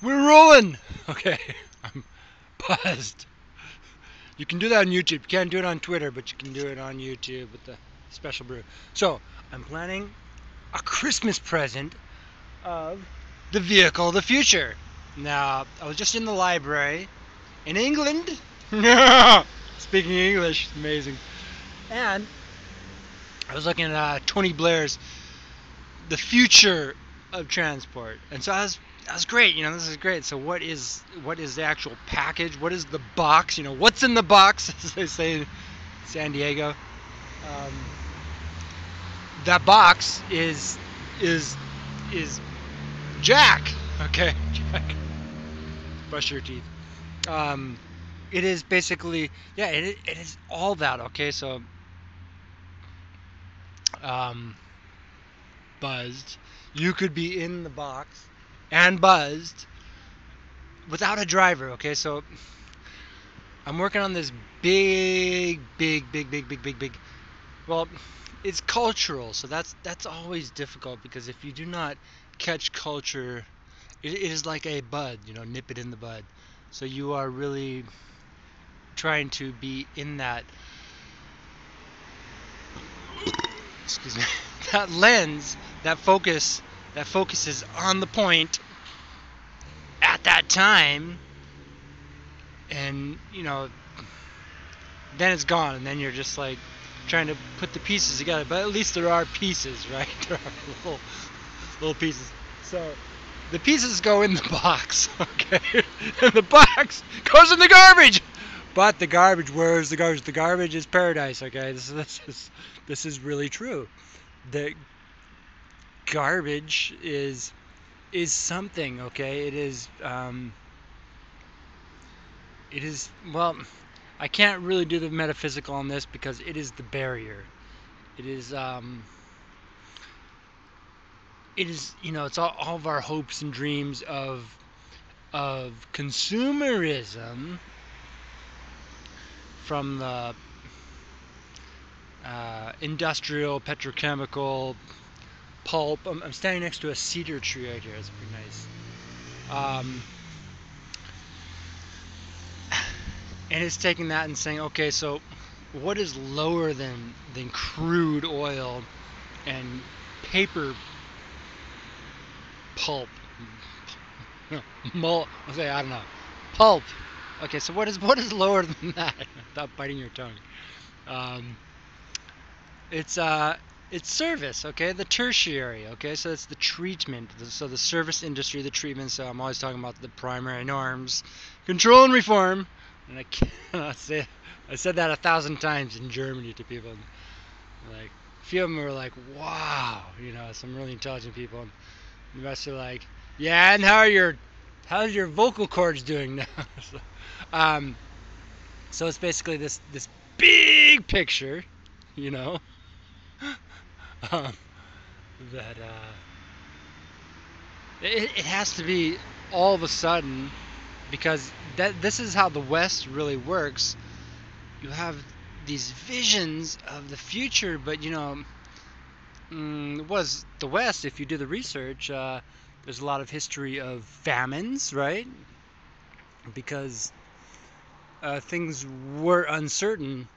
We're rolling! Okay, I'm buzzed. You can do that on YouTube. You can't do it on Twitter, but you can do it on YouTube with the special brew. So, I'm planning a Christmas present of the vehicle of the future. Now, I was just in the library in England. Speaking English, amazing. And I was looking at Tony Blair's The Future of Transport. And so that was great. This is great. So what is the actual package? What is the box? What's in the box, as they say in San Diego. Um, that box is Jack. Okay, Jack. Brush your teeth. Um, it is basically, yeah, it is all that. Okay, so um, buzzed. You could be in the box and buzzed without a driver. Okay, so I'm working on this big. Well, it's cultural, so that's always difficult because if you do not catch culture, it is like a bud. Nip it in the bud. So you are really trying to be in that. Excuse me. That lens, that focuses on the point at that time, and then it's gone, and then you're just like trying to put the pieces together. But at least there are pieces, right? There are little pieces. So the pieces go in the box, okay, and the box goes in the garbage. But the garbage, where's the garbage? The garbage is paradise, okay. This is really true. The garbage is something, okay. It is, well, I can't really do the metaphysical on this because it is the barrier. It is it's all of our hopes and dreams of consumerism from the industrial petrochemical pulp. I'm standing next to a cedar tree right here. It's pretty nice. And it's taking that and saying, okay, so what is lower than crude oil and paper pulp? I don't know. Pulp. Okay, so what is lower than that? Without biting your tongue. Um, it's it's service. Okay, the tertiary. Okay, so it's the treatment. So the service industry, the treatment. So I'm always talking about the primary norms, control and reform. And I cannot say. I said that 1,000 times in Germany to people. And like, a few of them were like, "Wow," some really intelligent people. And the rest are like, "Yeah, and how's your vocal cords doing now?" so, um, so it's basically this big picture, you know, um, that it has to be all of a sudden because this is how the West really works. You have these visions of the future, but it was the West. If you do the research, there's a lot of history of famines, right? Because things were uncertain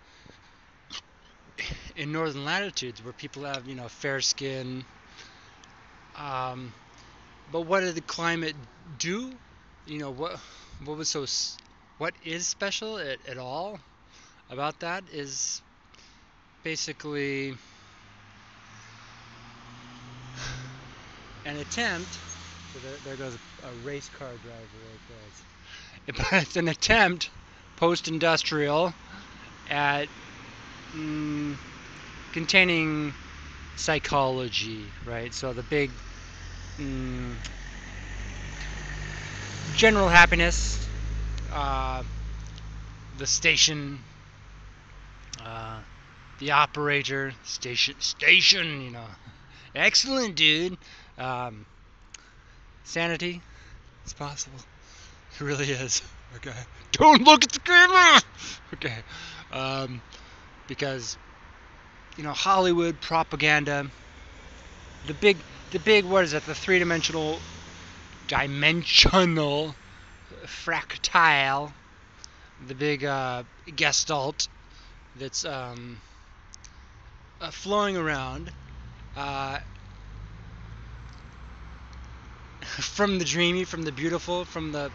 in northern latitudes where people have fair skin. Um, but what did the climate do? What was what is special at all about that is basically an attempt. So there goes a race car driver right there. It's an attempt, post-industrial, at mm, containing psychology, right? So the big mm, general happiness, uh, the station, uh, the operator, station, excellent, dude. Um, Sanity, it's possible. It really is. Okay. Don't look at the camera. Okay. Um, because Hollywood propaganda, the big what is it? The three-dimensional dimensional, fractile, the big gestalt that's flowing around from the dreamy, from the beautiful, from the,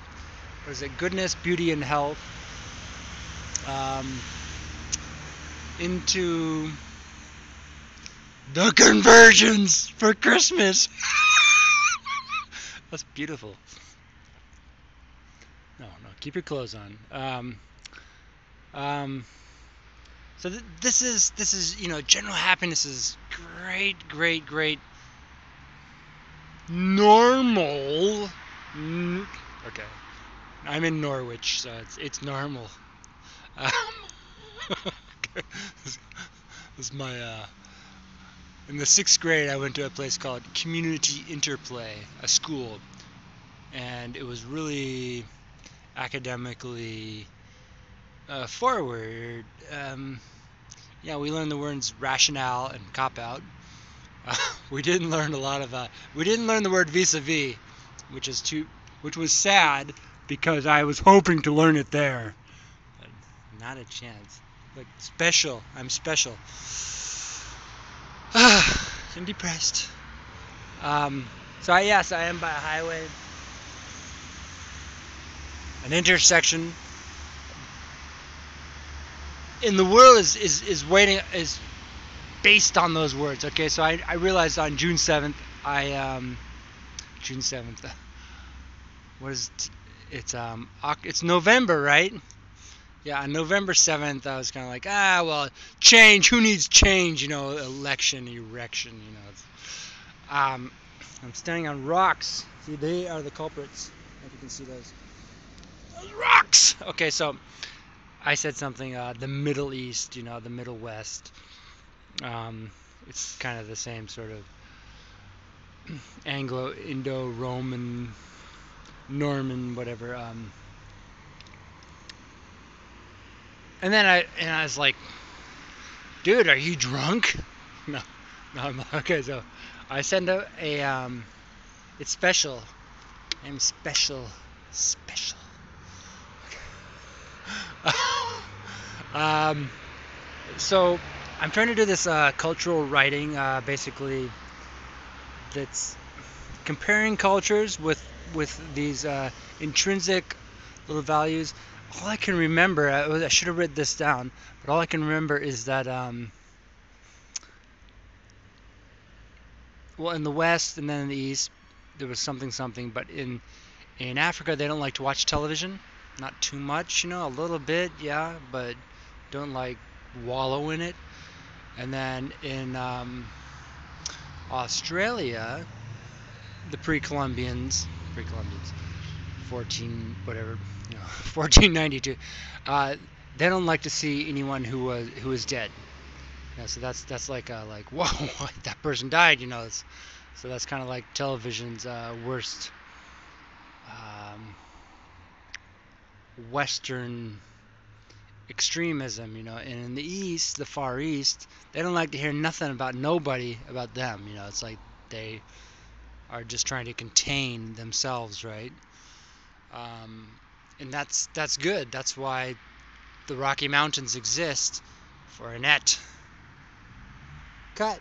what is it, goodness, beauty, and health, into the conversions for Christmas. That's beautiful. No, keep your clothes on. So this is general happiness is great normal. Okay, I'm in Norwich, so it's normal. This is my in the 6th grade I went to a place called Community Interplay, a school, and it was really academically forward. We learned the words rationale and cop out. We didn't learn a lot of we didn't learn the word vis-a-vis, which was sad because I was hoping to learn it there. But not a chance. Like, special. I'm special. I'm depressed. Yes, I am by a highway, an intersection. And the world is waiting, is based on those words. Okay, so I realized on June 7th, June 7th, what is it? It's November, right? Yeah, on November 7th, I was kind of like, well, change. Who needs change? Election, erection. I'm standing on rocks. See, they are the culprits. If you can see those rocks. Okay, so I said something. The Middle East, the Middle West. It's kind of the same sort of Anglo-Indo-Roman, Norman, whatever. And then I was like, dude, are you drunk? No, I'm not. Okay. So I send a it's special. I'm special. So I'm trying to do this cultural writing, basically, that's comparing cultures with these intrinsic little values. All I can remember, I should have written this down, but all I can remember is that in the West and then in the East there was something, but in Africa they don't like to watch television, not too much, a little bit, yeah, but don't like wallow in it. And then in Australia, the pre-Columbians, 1492, they don't like to see anyone who is dead. So that's like whoa, that person died. So that's kind of like television's worst Western extremism. And in the East, the Far East, they don't like to hear nothing about nobody about them. It's like they are just trying to contain themselves, right? And that's good. That's why the Rocky Mountains exist, for Annette. Cut.